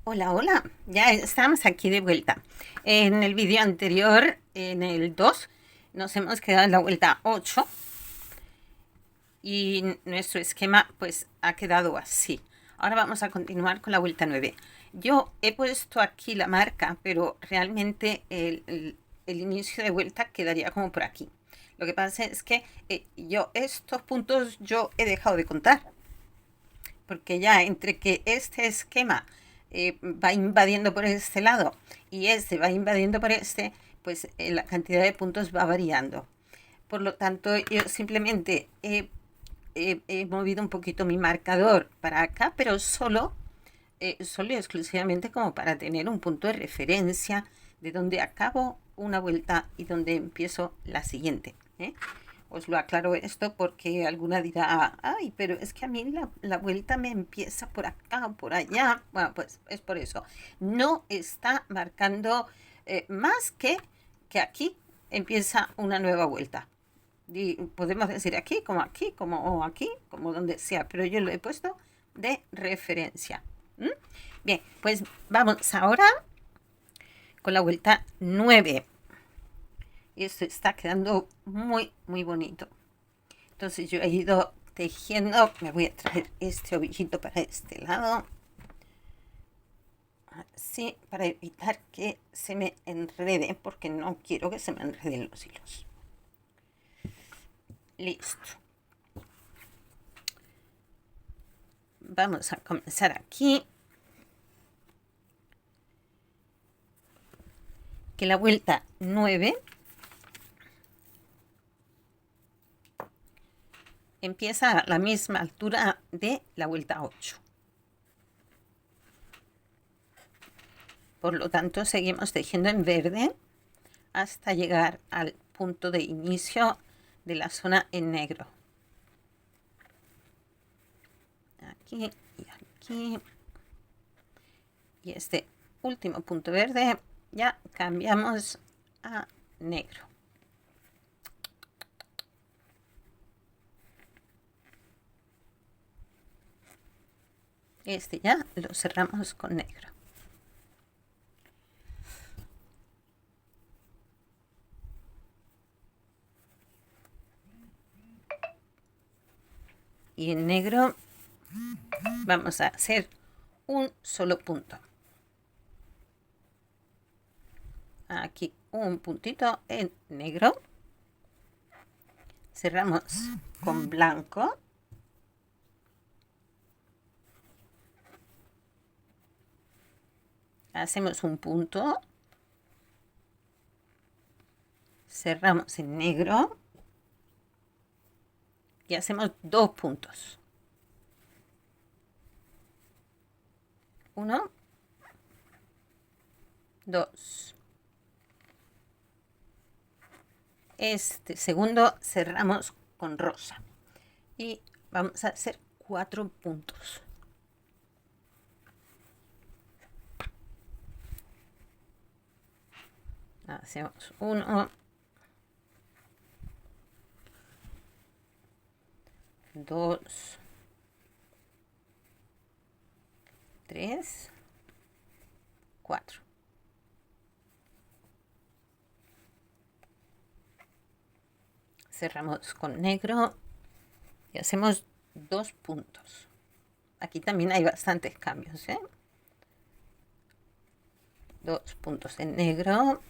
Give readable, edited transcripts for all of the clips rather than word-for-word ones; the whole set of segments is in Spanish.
Hola, hola, ya estamos aquí de vuelta. En el vídeo anterior, en el 2, nos hemos quedado en la vuelta 8 y nuestro esquema pues ha quedado así. Ahora vamos a continuar con la vuelta 9. Yo he puesto aquí la marca, pero realmente el inicio de vuelta quedaría como por aquí. Lo que pasa es que yo estos puntos yo he dejado de contar porque ya entre que este esquema va invadiendo por este lado y este va invadiendo por este, pues la cantidad de puntos va variando. Por lo tanto, yo simplemente he movido un poquito mi marcador para acá, pero solo y exclusivamente como para tener un punto de referencia de donde acabo una vuelta y donde empiezo la siguiente. Os lo aclaro esto porque alguna dirá, ay, pero es que a mí la vuelta me empieza por acá o por allá. Bueno, pues es por eso. No está marcando más que aquí empieza una nueva vuelta. Y podemos decir aquí, como o aquí, como donde sea, pero yo lo he puesto de referencia. ¿Mm? Bien, pues vamos ahora con la vuelta 9. Y esto está quedando muy, muy bonito. Entonces yo he ido tejiendo, me voy a traer este ovillito para este lado, así, para evitar que se me enrede, porque no quiero que se me enreden los hilos. Listo. Vamos a comenzar aquí. Que la vuelta 9 empieza a la misma altura de la vuelta 8. Por lo tanto, seguimos tejiendo en verde hasta llegar al punto de inicio de la zona en negro. Aquí y aquí. Y este último punto verde ya cambiamos a negro. Este ya lo cerramos con negro. Y en negro vamos a hacer un solo punto. Aquí un puntito en negro. Cerramos con blanco. Hacemos un punto. Cerramos en negro. Y hacemos dos puntos. Uno, dos. Este segundo cerramos con rosa. Y vamos a hacer 4 puntos. Hacemos 1, 2, 3, 4. Cerramos con negro y hacemos 2 puntos. Aquí también hay bastantes cambios, 2 puntos en negro,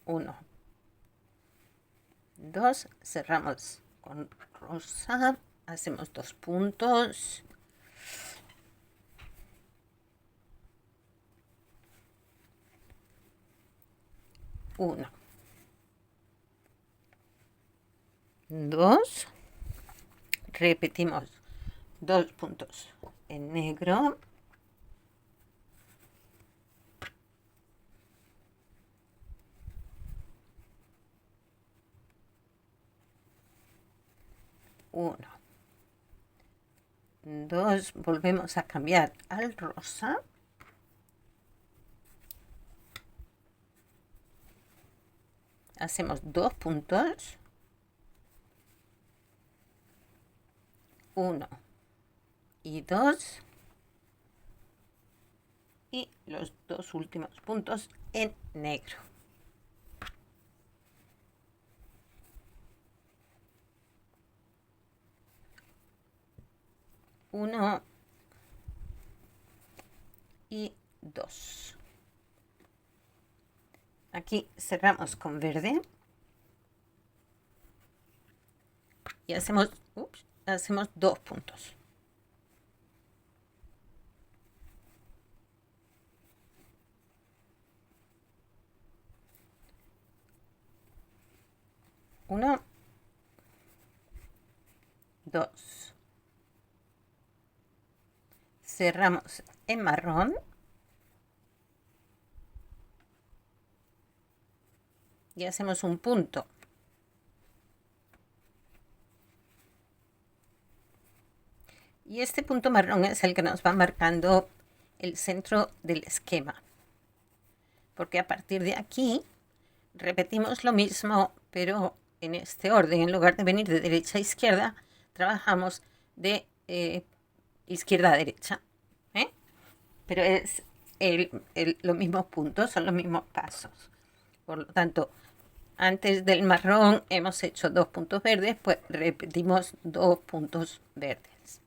1, 2, cerramos con rosa, hacemos 2 puntos, 1, 2, repetimos 2 puntos en negro, 1, 2, volvemos a cambiar al rosa. Hacemos 2 puntos, 1 y 2, y los dos últimos puntos en negro. Uno y dos. Aquí cerramos con verde y hacemos 2 puntos. Uno, dos. Cerramos en marrón y hacemos un punto. Y este punto marrón es el que nos va marcando el centro del esquema. Porque a partir de aquí repetimos lo mismo, pero en este orden. En lugar de venir de derecha a izquierda, trabajamos de izquierda a derecha. Pero es los mismos puntos, son los mismos pasos. Por lo tanto, antes del marrón hemos hecho 2 puntos verdes, pues repetimos 2 puntos verdes.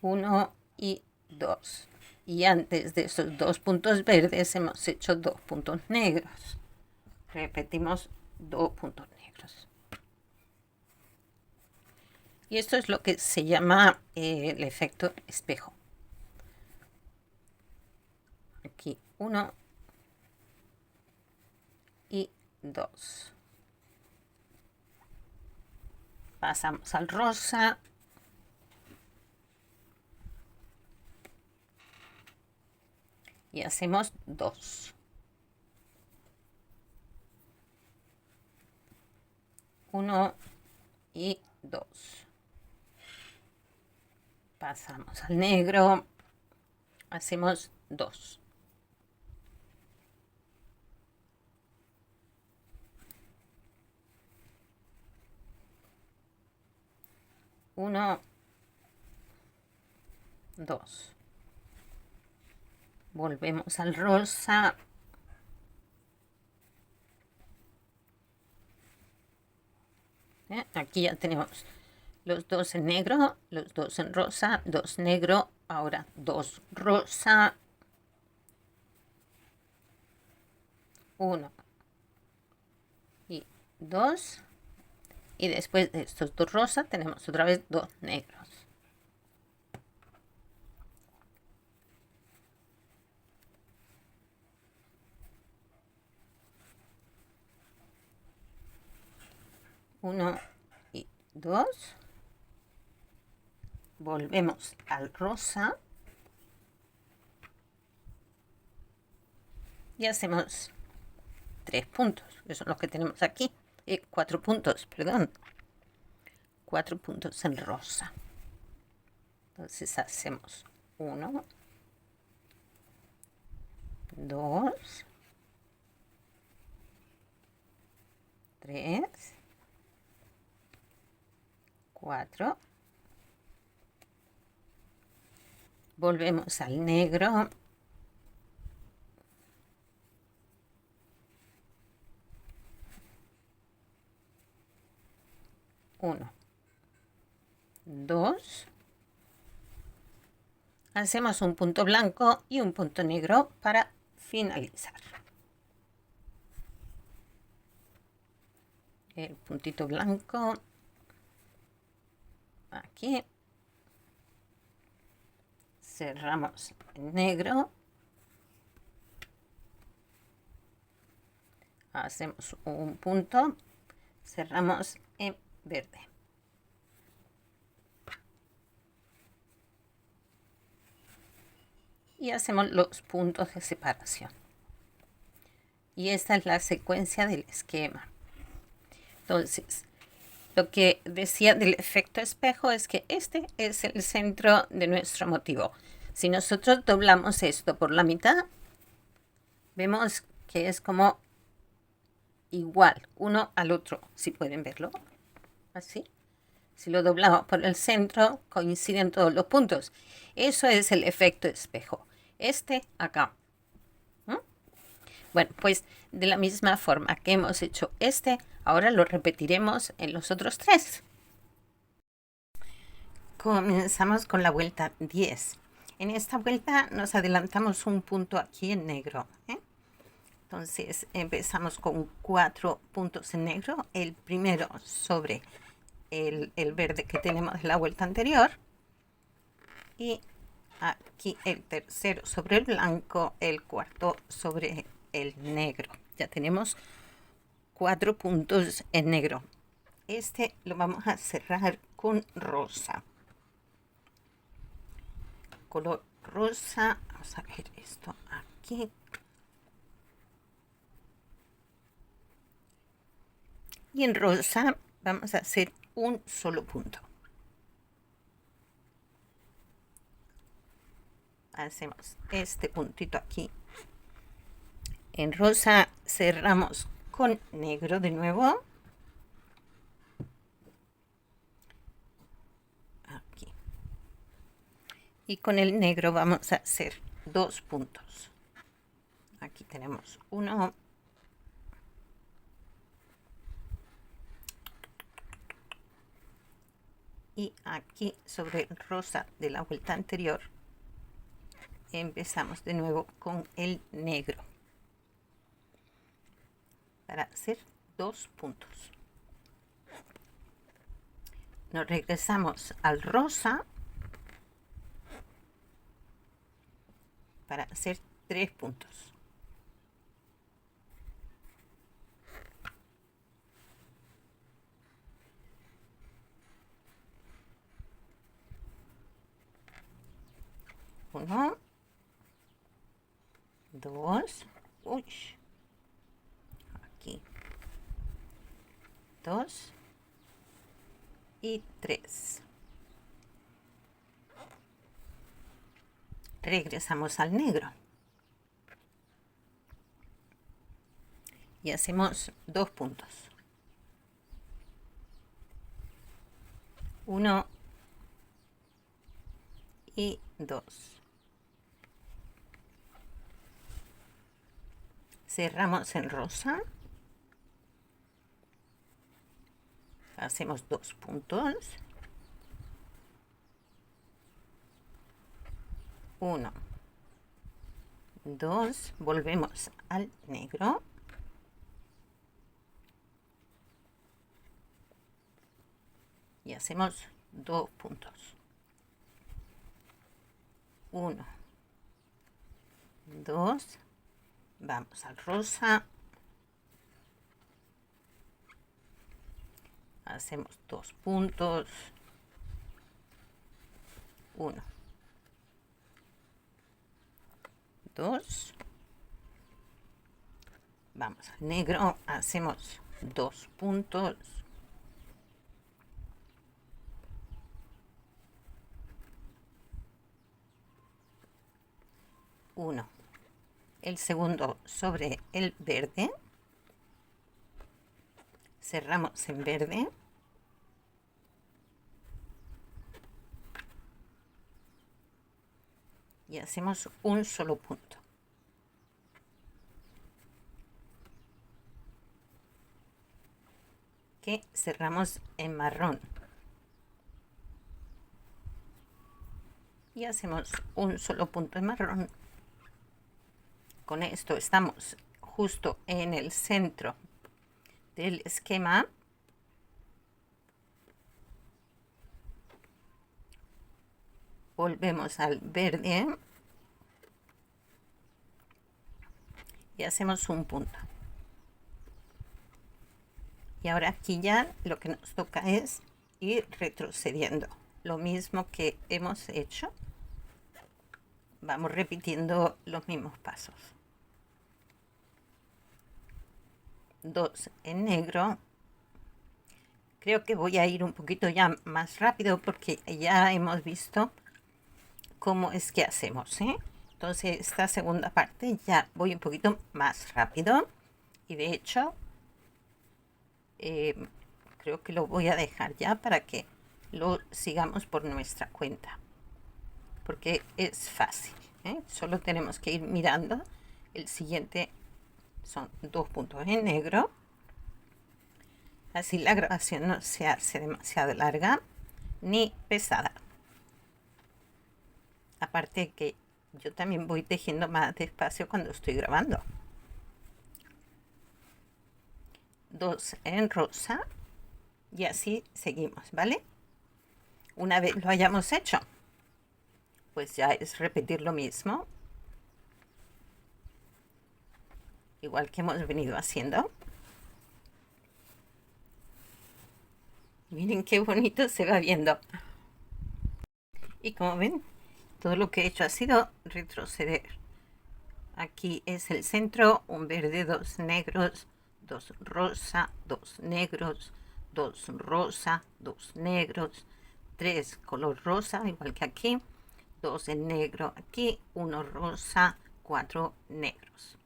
1 y 2. Y antes de esos 2 puntos verdes hemos hecho 2 puntos negros. Repetimos 2 puntos negros. Y esto es lo que se llama el efecto espejo. Aquí 1 y 2. Pasamos al rosa. Y hacemos 2. 1 y 2. Pasamos al negro. Hacemos 2. 1, 2. Volvemos al rosa. Aquí ya tenemos los 2 en negro, los 2 en rosa, 2 negro, ahora 2 rosa, 1 y 2. Y después de estos 2 rosas tenemos otra vez 2 negros. Uno y 2. Volvemos al rosa. Y hacemos 3 puntos. Eso es lo que tenemos aquí. 4 puntos, perdón. 4 puntos en rosa. Entonces hacemos 1, 2, 3, 4. Volvemos al negro. Uno, 2. Hacemos un punto blanco y un punto negro para finalizar. El puntito blanco aquí. Cerramos en negro. Hacemos un punto. Cerramos en verde. Y hacemos los puntos de separación. Y esta es la secuencia del esquema. Entonces, lo que decía del efecto espejo es que este es el centro de nuestro motivo. Si nosotros doblamos esto por la mitad, vemos que es como igual uno al otro, si pueden verlo, así. Si lo doblamos por el centro, coinciden todos los puntos. Eso es el efecto espejo. Acá. ¿Mm? Bueno, pues de la misma forma que hemos hecho ahora lo repetiremos en los otros 3. Comenzamos con la vuelta 10. En esta vuelta nos adelantamos un punto aquí en negro. Entonces empezamos con 4 puntos en negro. El primero sobre el verde que tenemos de la vuelta anterior. Y aquí el tercero sobre el blanco. El cuarto sobre el negro. Ya tenemos 4 puntos en negro. Lo vamos a cerrar con rosa. Color rosa. Vamos a ver esto aquí. Y en rosa vamos a hacer un solo punto. Hacemos este puntito aquí. En rosa cerramos con negro de nuevo. Aquí. Y con el negro vamos a hacer 2 puntos. Aquí tenemos uno. Y aquí sobre el rosa de la vuelta anterior empezamos de nuevo con el negro para hacer 2 puntos. Nos regresamos al rosa para hacer 3 puntos. Uno, 2, aquí, 2 y 3. Regresamos al negro y hacemos 2 puntos. 1 y 2. Cerramos en rosa. Hacemos 2 puntos. 1, 2. Volvemos al negro. Y hacemos 2 puntos. 1, 2. Vamos al rosa. Hacemos 2 puntos. 1, 2. Vamos al negro. Hacemos 2 puntos. 1. El segundo sobre el verde. Cerramos en verde. Y hacemos un solo punto. Que cerramos en marrón. Y hacemos un solo punto en marrón. Con esto estamos justo en el centro del esquema. Volvemos al verde y hacemos un punto. Y ahora aquí ya lo que nos toca es ir retrocediendo. Lo mismo que hemos hecho. Vamos repitiendo los mismos pasos. 2 en negro. Creo que voy a ir un poquito ya más rápido porque ya hemos visto cómo es que hacemos, Entonces esta segunda parte ya voy un poquito más rápido y de hecho creo que lo voy a dejar ya para que lo sigamos por nuestra cuenta, porque es fácil, ¿eh? Solo tenemos que ir mirando. El siguiente son 2 puntos en negro. Así la grabación no se hace demasiado larga ni pesada. Aparte que yo también voy tejiendo más despacio cuando estoy grabando. 2 en rosa y así seguimos, ¿vale? Una vez lo hayamos hecho, pues ya es repetir lo mismo, igual que hemos venido haciendo. Miren qué bonito se va viendo. Y como ven, todo lo que he hecho ha sido retroceder. Aquí es el centro, un verde, 2 negros, 2 rosa, 2 negros, 2 rosa, 2 negros, 3 color rosa, igual que aquí, 2 en negro aquí, 1 rosa, 4 negros.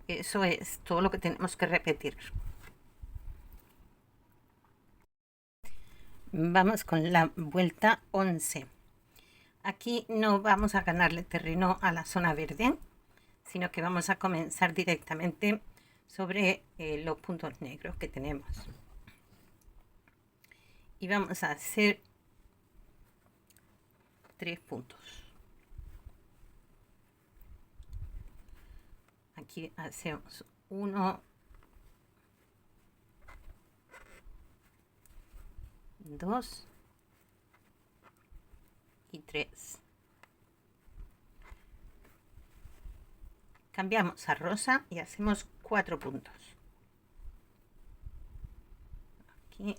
Eso es todo lo que tenemos que repetir. Vamos con la vuelta 11. Aquí no vamos a ganarle terreno a la zona verde, sino que vamos a comenzar directamente sobre los puntos negros que tenemos. Y vamos a hacer 3 puntos. Aquí hacemos 1, 2 y 3. Cambiamos a rosa y hacemos 4 puntos. Aquí,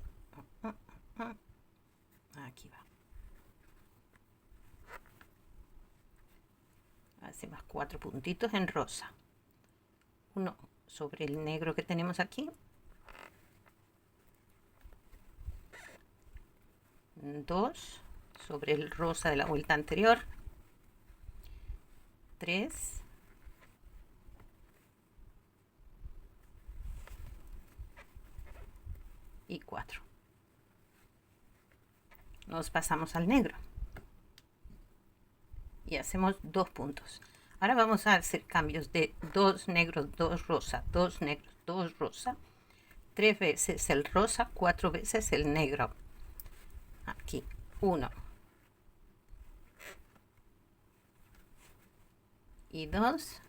aquí va. Hacemos 4 puntitos en rosa. Uno sobre el negro que tenemos aquí. 2 sobre el rosa de la vuelta anterior. 3. Y 4. Nos pasamos al negro y hacemos 2 puntos. Ahora vamos a hacer cambios de 2 negros, 2 rosa, 2 negros, 2 rosa, 3 veces el rosa, 4 veces el negro. Aquí 1 y 2,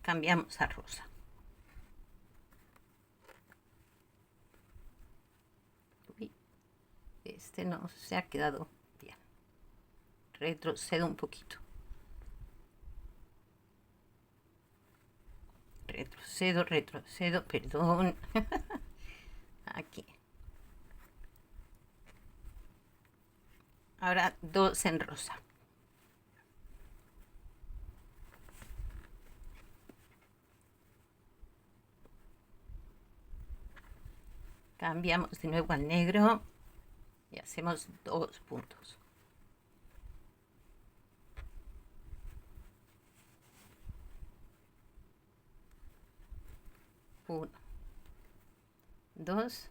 cambiamos a rosa. Uy, este no se ha quedado bien. Retrocedo un poquito. Retrocedo, perdón. Aquí. Ahora 2 en rosa. Cambiamos de nuevo al negro y hacemos 2 puntos. 1, 2,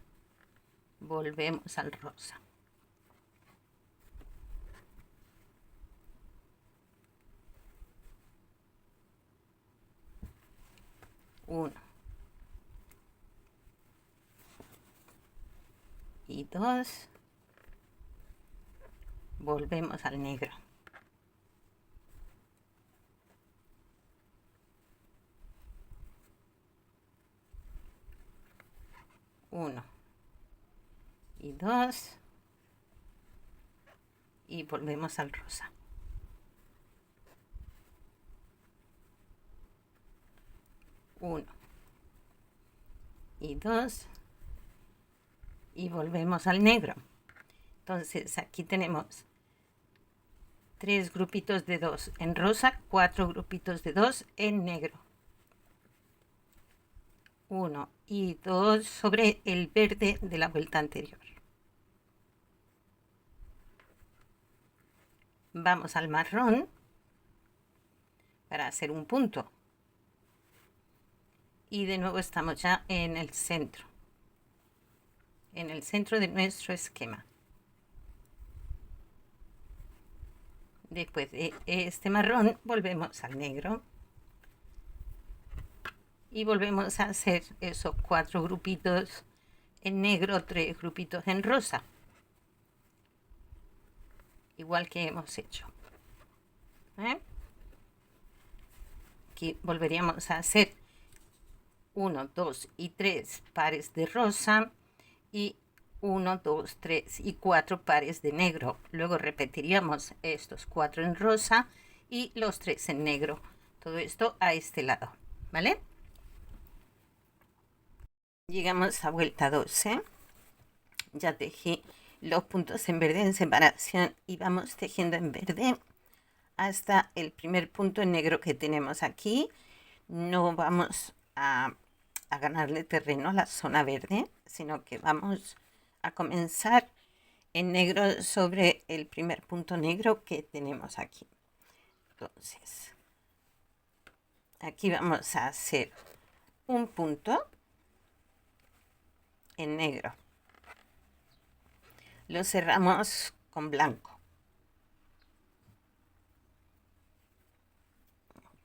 volvemos al rosa. 1 y 2, volvemos al negro. 1 y 2 y volvemos al rosa. 1 y 2 y volvemos al negro. Entonces aquí tenemos 3 grupitos de 2 en rosa, 4 grupitos de 2 en negro. 1 y 2 sobre el verde de la vuelta anterior. Vamos al marrón para hacer un punto. Y de nuevo estamos ya en el centro de nuestro esquema. Después de este marrón volvemos al negro y volvemos a hacer esos 4 grupitos en negro, 3 grupitos en rosa, igual que hemos hecho. Aquí volveríamos a hacer 1, 2 y 3 pares de rosa y 1, 2, 3 y 4 pares de negro. Luego repetiríamos estos 4 en rosa y los 3 en negro. Todo esto a este lado, ¿vale? Llegamos a vuelta 12. Ya tejí los puntos en verde en separación y vamos tejiendo en verde hasta el primer punto en negro que tenemos aquí. No vamos a ganarle terreno a la zona verde, sino que vamos a comenzar en negro sobre el primer punto negro que tenemos aquí. Entonces, aquí vamos a hacer un punto en negro. Lo cerramos con blanco.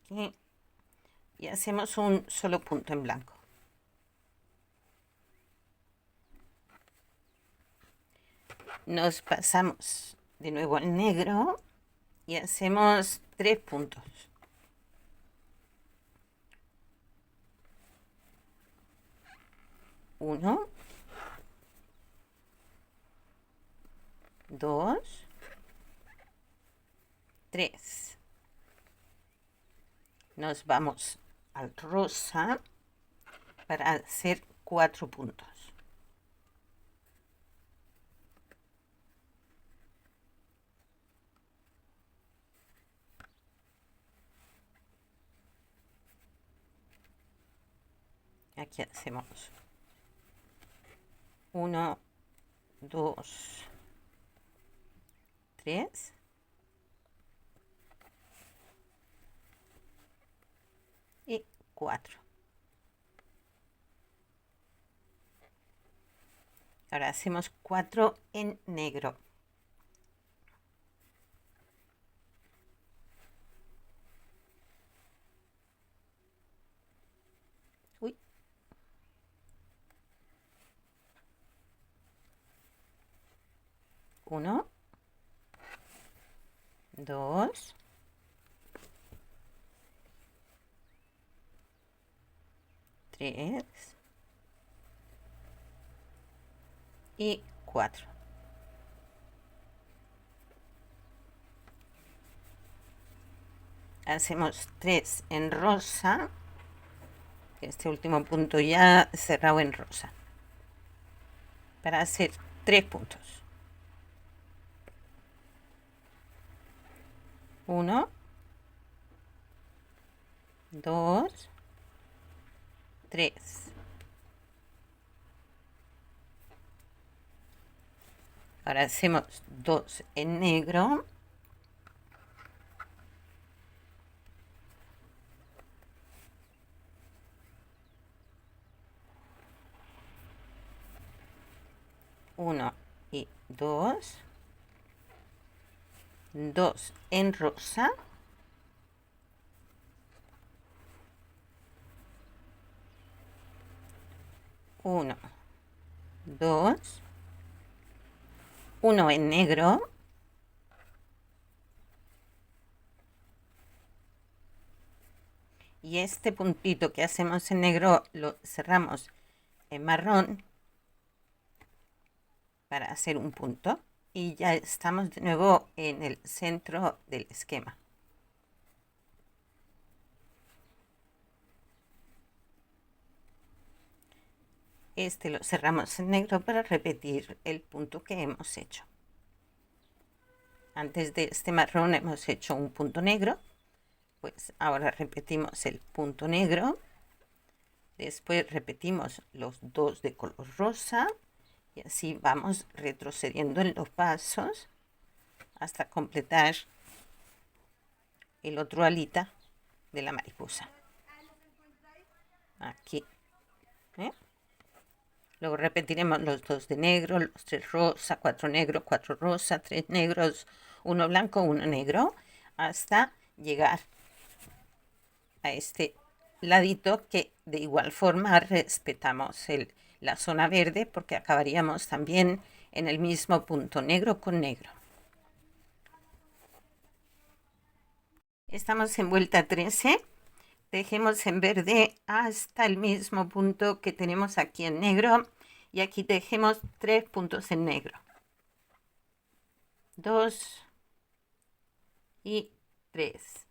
Aquí. Y hacemos un solo punto en blanco. Nos pasamos de nuevo al negro y hacemos 3 puntos. 1, 2, 3. Nos vamos al rosa para hacer 4 puntos. Aquí hacemos 1, 2, 3. Y 4. Ahora hacemos 4 en negro. Uy. 1, 2, 3 y 4. Hacemos 3 en rosa. Este último punto ya cerrado en rosa. Para hacer 3 puntos. 1, 2, 3. Ahora hacemos 2 en negro. Uno y 2. 2 en rosa. Uno, 2, 1 en negro. Y este puntito que hacemos en negro lo cerramos en marrón para hacer un punto. Y ya estamos de nuevo en el centro del esquema. Este lo cerramos en negro para repetir el punto que hemos hecho. Antes de este marrón hemos hecho un punto negro. Pues ahora repetimos el punto negro. Después repetimos los 2 de color rosa. Y así vamos retrocediendo en los pasos hasta completar el otro alita de la mariposa. Aquí. Luego repetiremos los 2 de negro, los 3 rosa, 4 negros, 4 rosa, 3 negros, uno blanco, uno negro, hasta llegar a este ladito que de igual forma respetamos la zona verde porque acabaríamos también en el mismo punto, negro con negro. Estamos en vuelta 13. Dejemos en verde hasta el mismo punto que tenemos aquí en negro y aquí dejemos 3 puntos en negro. 2 y 3.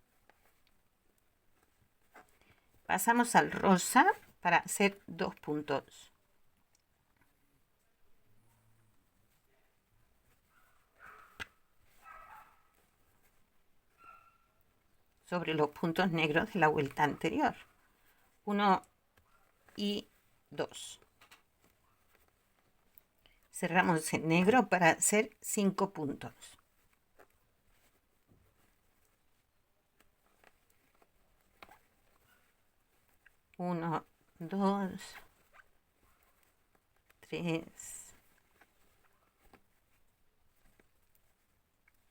Pasamos al rosa para hacer 2 puntos. Sobre los puntos negros de la vuelta anterior. 1 y 2. Cerramos en negro para hacer 5 puntos. 1, 2, 3,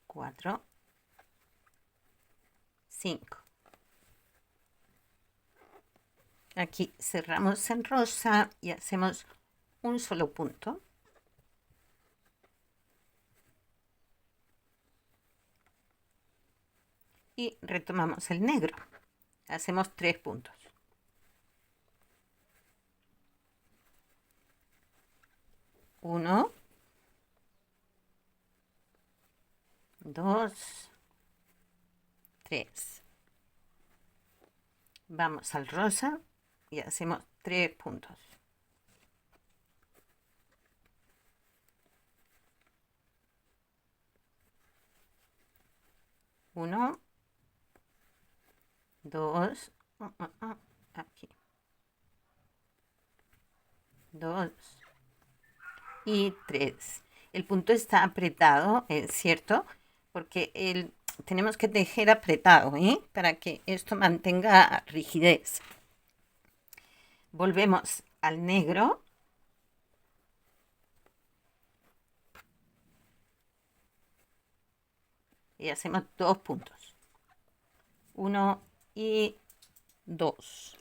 4, 5. Aquí cerramos en rosa y hacemos un solo punto. Y retomamos el negro. Hacemos 3 puntos. 1, 2, 3. Vamos al rosa y hacemos 3 puntos. 1, 2, aquí. 2 y 3. El punto está apretado, es cierto, porque tenemos que tejer apretado, para que esto mantenga rigidez. Volvemos al negro. Y hacemos 2 puntos. 1 y 2.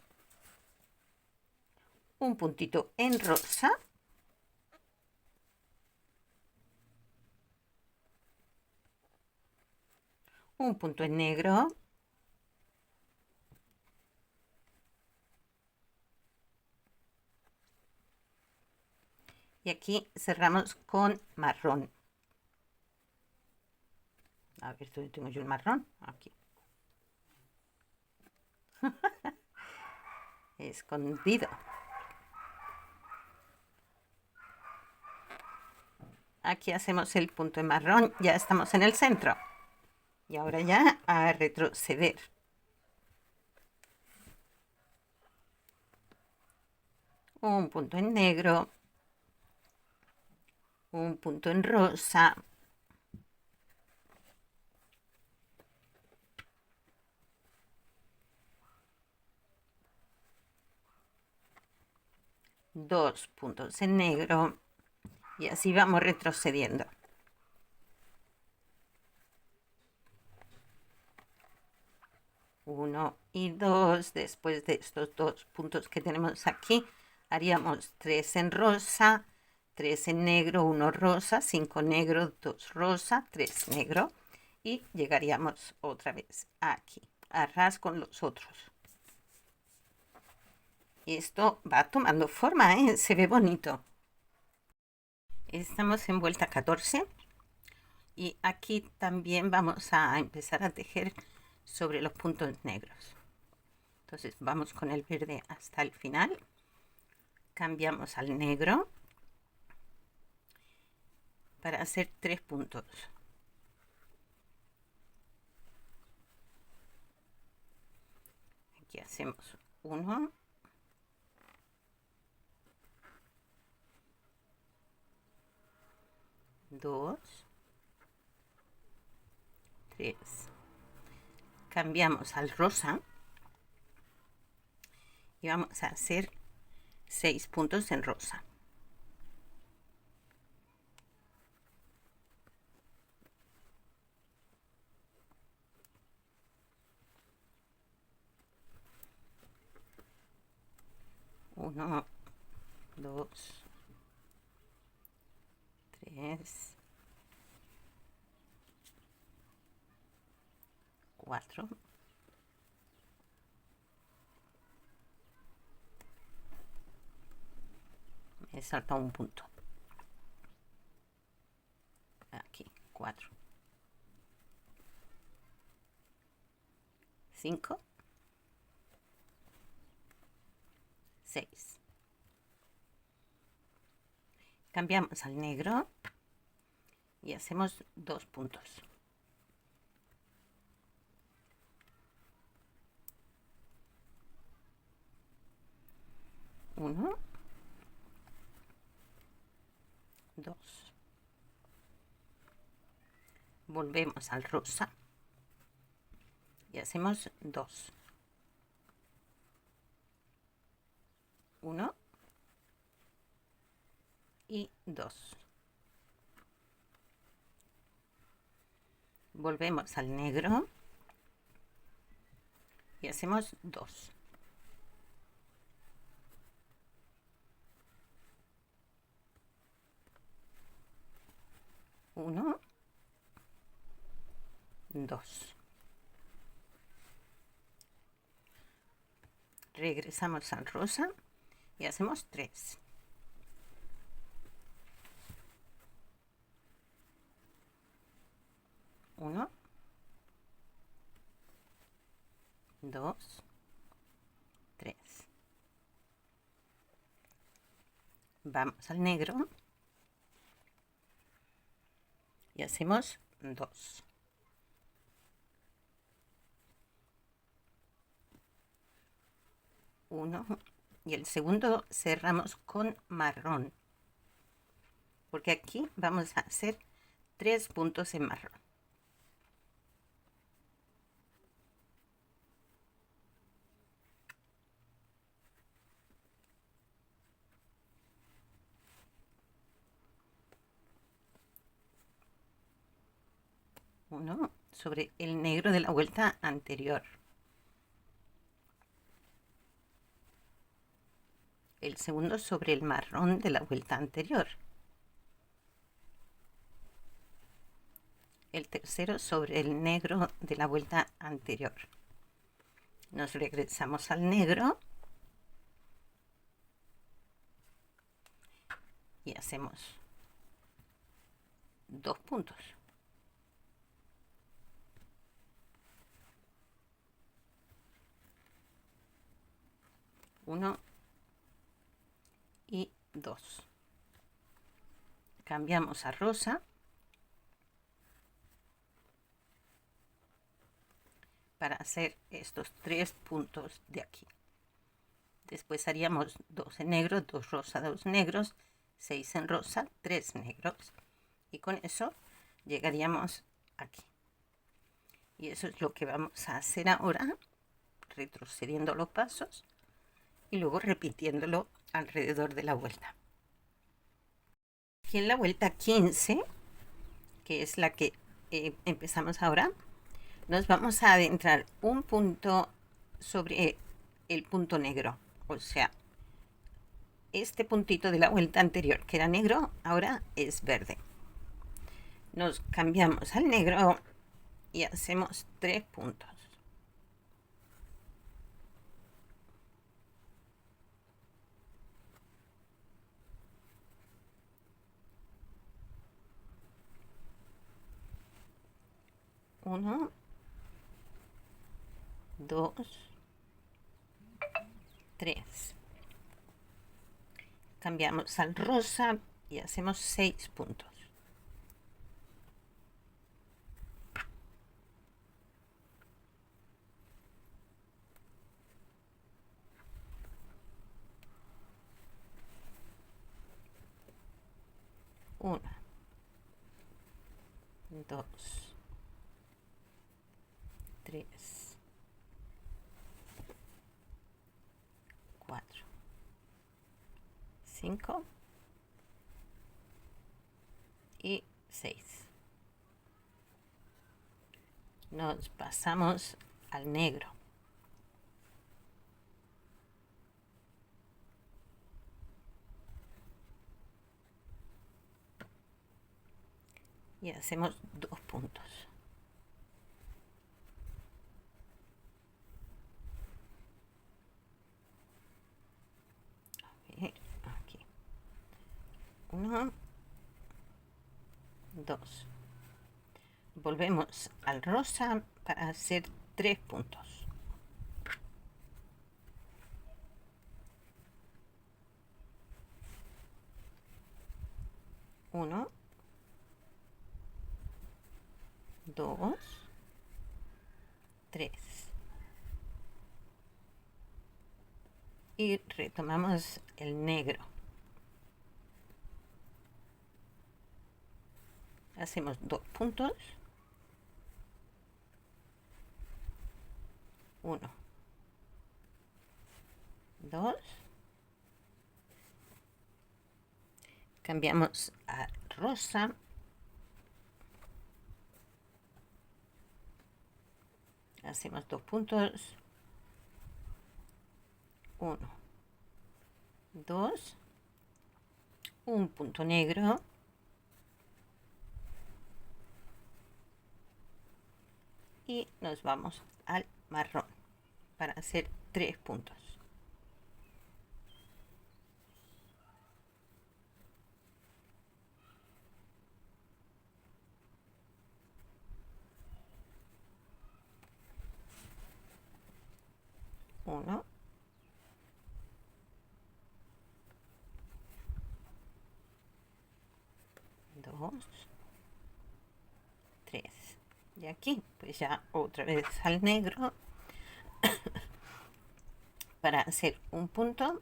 Un puntito en rosa. Un punto en negro. Y aquí cerramos con marrón. A ver, ¿dónde tengo yo el marrón? Aquí. Escondido. Aquí hacemos el punto en marrón. Ya estamos en el centro. Y ahora ya a retroceder. Un punto en negro. Un punto en rosa. Dos puntos en negro. Y así vamos retrocediendo. 1 y 2. Después de estos 2 puntos que tenemos aquí, haríamos 3 en rosa, 3 en negro, 1 rosa, 5 negro, 2 rosa, 3 negro. Y llegaríamos otra vez aquí, a ras con los otros. Esto va tomando forma, se ve bonito. Estamos en vuelta 14 y aquí también vamos a empezar a tejer sobre los puntos negros. Entonces vamos con el verde hasta el final, cambiamos al negro para hacer 3 puntos. Aquí hacemos 1, 2, 3. Cambiamos al rosa y vamos a hacer 6 puntos en rosa. 1, 2, 3, 4. Me salta un punto. Aquí, 4. 5, 6. Cambiamos al negro y hacemos 2 puntos. 1, 2. Volvemos al rosa y hacemos 2. 1 y 2. Volvemos al negro y hacemos 2. 1, 2. Regresamos al rosa y hacemos 3. 1, 2, 3. Vamos al negro y hacemos 2. 1 y el segundo cerramos con marrón, porque aquí vamos a hacer 3 puntos en marrón. Uno sobre el negro de la vuelta anterior. El segundo sobre el marrón de la vuelta anterior. El tercero sobre el negro de la vuelta anterior. Nos regresamos al negro y hacemos 2 puntos. 1 y 2. Cambiamos a rosa para hacer estos 3 puntos de aquí. Después haríamos 2 en negro, 2 rosa, 2 negros, 6 en rosa, 3 negros. Y con eso llegaríamos aquí. Y eso es lo que vamos a hacer ahora, retrocediendo los pasos y luego repitiéndolo alrededor de la vuelta. Aquí en la vuelta 15, que es la que empezamos ahora, nos vamos a adentrar un punto sobre el punto negro. O sea, este puntito de la vuelta anterior que era negro, ahora es verde. Nos cambiamos al negro y hacemos 3 puntos. 1, 2, 3. Cambiamos al rosa y hacemos 6 puntos. 1, 2, 3, 4, 5 y 6. Nos pasamos al negro. y hacemos 2 puntos. Aquí 1, 2. Volvemos al rosa para hacer 3 puntos. 1, 2, 3. Y retomamos el negro. Hacemos 2 puntos. 1, 2. Cambiamos a rosa. Hacemos 2 puntos. 1, 2. Un punto negro. Y nos vamos al marrón para hacer 3 puntos. 1, 2, 3. Y aquí pues ya otra vez al negro para hacer un punto.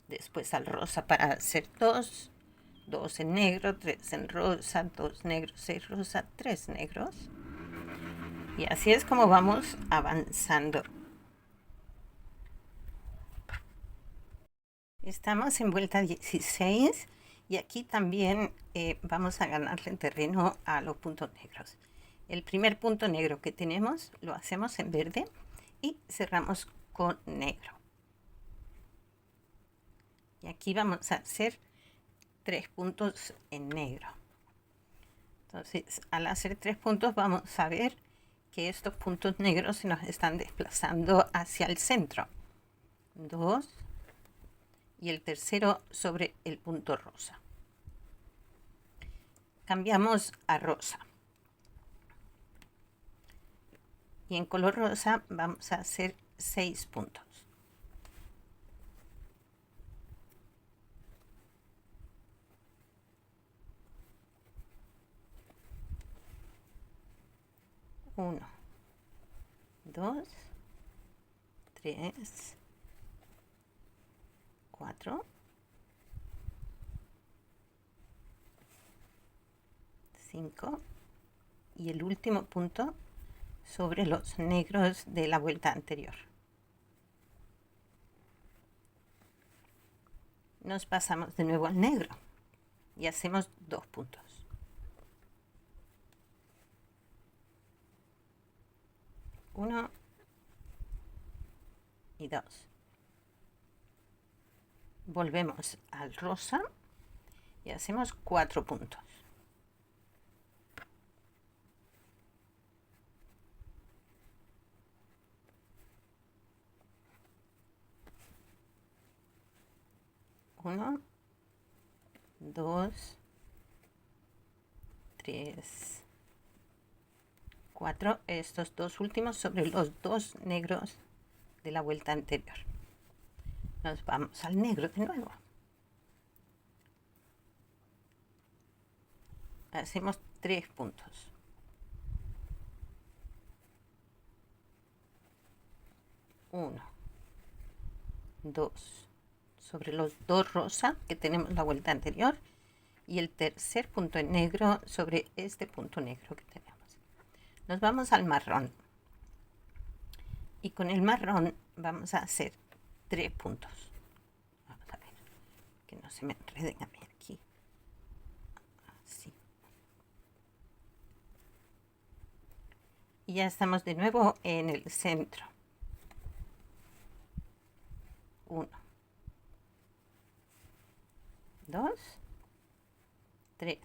Después al rosa para hacer 2. 2 en negro, 3 en rosa, 2 negros, 6 rosa, 3 negros. Y así es como vamos avanzando. Estamos en vuelta 16 y aquí también vamos a ganarle terreno a los puntos negros. El primer punto negro que tenemos lo hacemos en verde y cerramos con negro. Y aquí vamos a hacer 3 puntos en negro. Entonces, al hacer 3 puntos vamos a ver que estos puntos negros se nos están desplazando hacia el centro. 2 y el tercero sobre el punto rosa. Cambiamos a rosa. Y en color rosa vamos a hacer 6 puntos. 1, 2, 3, 4, 5 y el último punto sobre los negros de la vuelta anterior. Nos pasamos de nuevo al negro y hacemos 2 puntos. 1 y 2. Volvemos al rosa y hacemos 4 puntos. 1, 2, 3, 4. Estos dos últimos sobre los 2 negros de la vuelta anterior. Nos vamos al negro de nuevo. Hacemos 3 puntos. 1, 2, sobre los 2 rosa que tenemos la vuelta anterior y el tercer punto en negro sobre este punto negro que tenemos. Nos vamos al marrón y con el marrón vamos a hacer 3 puntos. Vamos a ver que no se me enreden a mí aquí. Así. Y ya estamos de nuevo en el centro. 1, 2 3.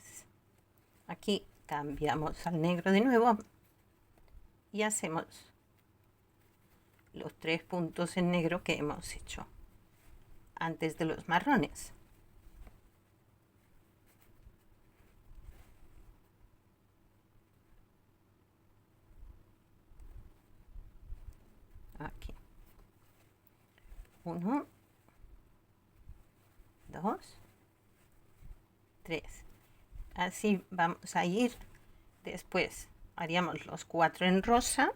Aquí cambiamos al negro de nuevo y hacemos los 3 puntos en negro que hemos hecho antes de los marrones. Aquí. 1, 2, 3. Así vamos a ir. Después haríamos los 4 en rosa,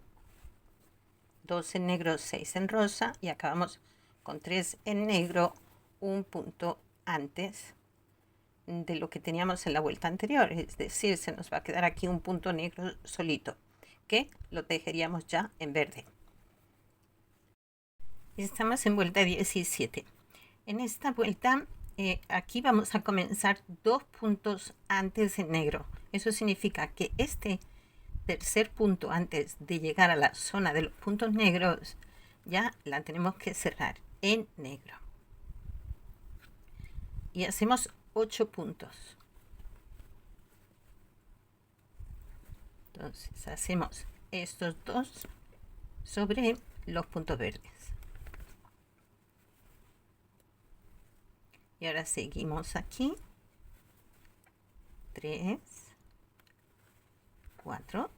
2 en negro, 6 en rosa y acabamos con 3 en negro, un punto antes de lo que teníamos en la vuelta anterior. Es decir, se nos va a quedar aquí un punto negro solito, que lo tejeríamos ya en verde. Estamos en vuelta 17. En esta vuelta, aquí vamos a comenzar 2 puntos antes en negro. Eso significa que este tercer punto antes de llegar a la zona de los puntos negros, ya la tenemos que cerrar en negro. Y hacemos 8 puntos. Entonces hacemos estos 2 sobre los puntos verdes. Y ahora seguimos aquí. 3, 4,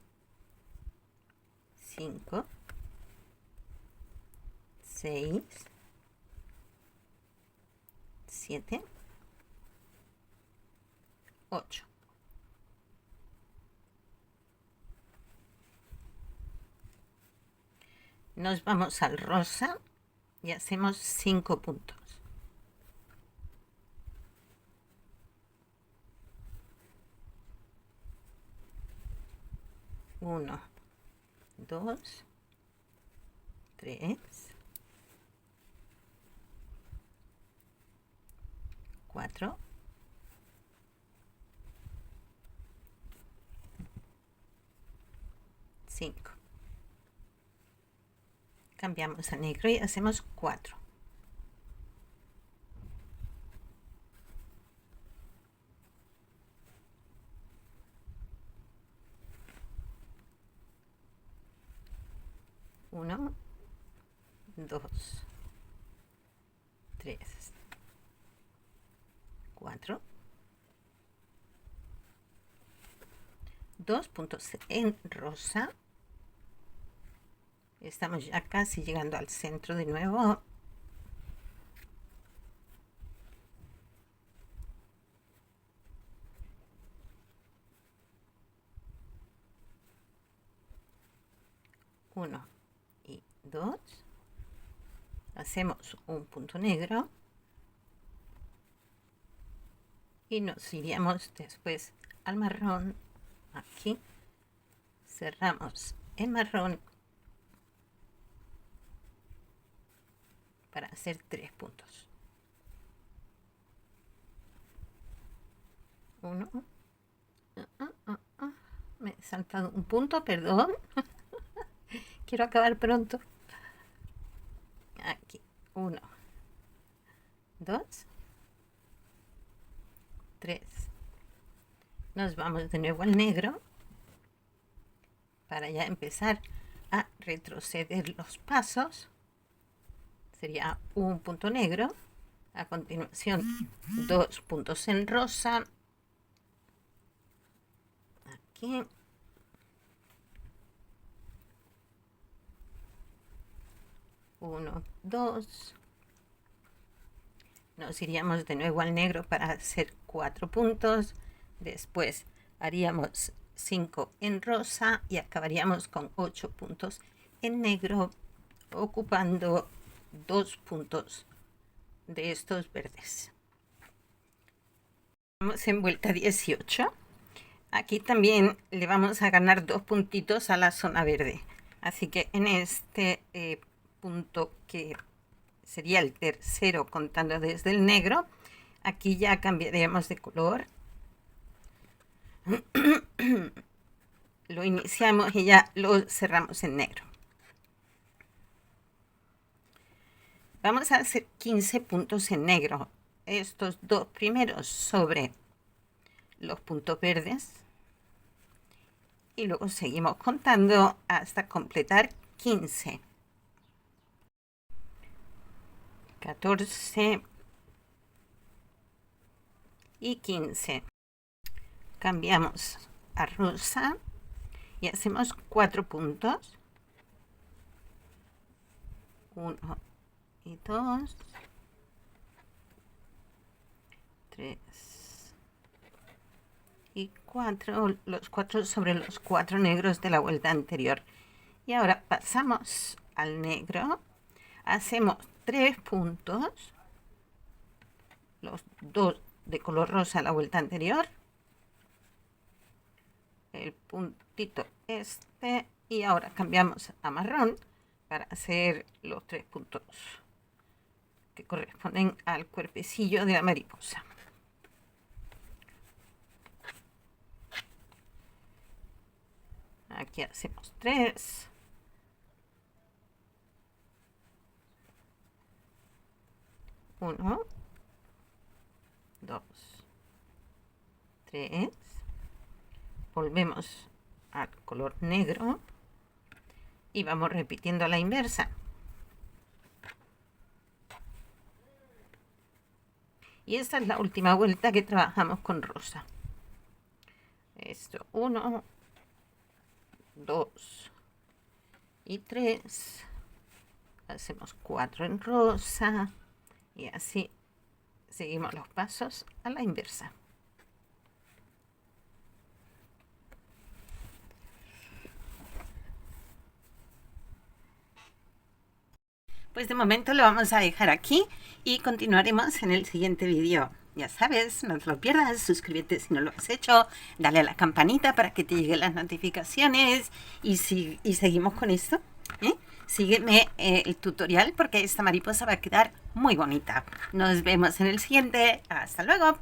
5, 6, 7, 8. Nos vamos al rosa y hacemos 5 puntos. 1, 2, 3, 4, 5. Cambiamos a negro y hacemos 4. 1, 2, 3, 4. 2 puntos en rosa. Estamos ya casi llegando al centro de nuevo. Uno y 2. Hacemos un punto negro. Y nos iríamos después al marrón. Aquí. Cerramos el marrón para hacer 3 puntos. 1. Me he saltado un punto, perdón. Quiero acabar pronto. Aquí. 1, 2, 3. Nos vamos de nuevo al negro para ya empezar a retroceder los pasos. Sería un punto negro. A continuación, 2 puntos en rosa. Aquí. Uno, 2. Nos iríamos de nuevo al negro para hacer 4 puntos. Después haríamos 5 en rosa y acabaríamos con 8 puntos en negro, ocupando 2 puntos de estos verdes. Vamos en vuelta 18. Aquí también le vamos a ganar 2 puntitos a la zona verde. Así que en este punto, que sería el tercero contando desde el negro, aquí ya cambiaremos de color. Lo iniciamos y ya lo cerramos en negro. Vamos a hacer 15 puntos en negro. Estos 2 primeros sobre los puntos verdes y luego seguimos contando hasta completar 15, 14 y 15. Cambiamos a rosa y hacemos 4 puntos, 1 y 2, 3 y 4, los 4 sobre los 4 negros de la vuelta anterior. Y ahora pasamos al negro, hacemos 3 puntos, los 2 de color rosa la vuelta anterior, el puntito este, y ahora cambiamos a marrón para hacer los 3 puntos que corresponden al cuerpecillo de la mariposa. Aquí hacemos 3. Uno, 2, 3. Volvemos al color negro y vamos repitiendo a la inversa. Y esta es la última vuelta que trabajamos con rosa. Esto, 1, 2 y 3. Hacemos 4 en rosa y así seguimos los pasos a la inversa. Pues de momento lo vamos a dejar aquí y continuaremos en el siguiente vídeo. Ya sabes, no te lo pierdas, suscríbete si no lo has hecho, dale a la campanita para que te lleguen las notificaciones y seguimos con esto. Sígueme el tutorial porque esta mariposa va a quedar muy bonita. Nos vemos en el siguiente. Hasta luego.